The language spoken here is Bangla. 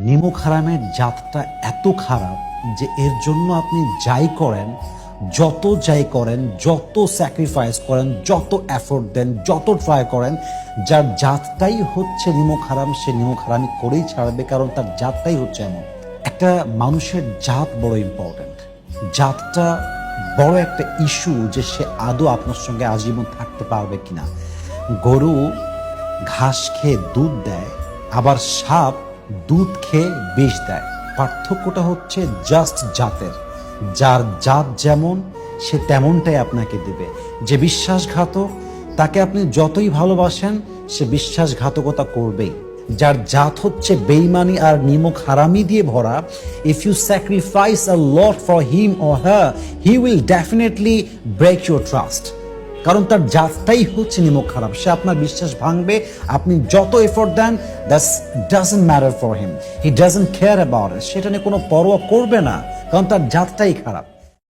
নিমক হারামের জাতটা এত খারাপ যে এর জন্য আপনি যাই করেন, যত স্যাক্রিফাইস করেন, যত এফোর্ট দেন, যত ট্রাই করেন, যার জাতটাই হচ্ছে নিমক হারাম, সে নিমক হারামি করেই ছাড়বে, কারণ তার জাতটাই হচ্ছে এমন। একটা মানুষের জাত বড় ইম্পর্ট্যান্ট। জাতটা বড় একটা ইস্যু যে সে আদৌ আপনার সঙ্গে আজীবন থাকতে পারবে কিনা। গরু ঘাস খেয়ে দুধ দেয়, আবার সাপ দুধ খেয়ে বিষ দেয়। পার্থক্যটা হচ্ছে জাস্ট জাতের। যার জাত যেমন সে তেমনটাই আপনাকে দেবে। যে বিশ্বাসঘাতক তাকে আপনি যতই ভালোবাসেন সে বিশ্বাসঘাতকতা করবেই। যার জাত হচ্ছে বেইমানি আর নিমক হারামি দিয়ে ভরা, if you sacrifice a lot for him or her, he will definitely break your trust. কারণ তার জাতটাই হচ্ছে নিমক খারাপ। সে আপনার বিশ্বাস ভাঙবে, আপনি যত এফোর্ট দেন, that's doesn't matter for him, he doesn't care about it. সেটা নিয়ে কোনো পরোয়া করবে না, কারণ তার জাতটাই খারাপ।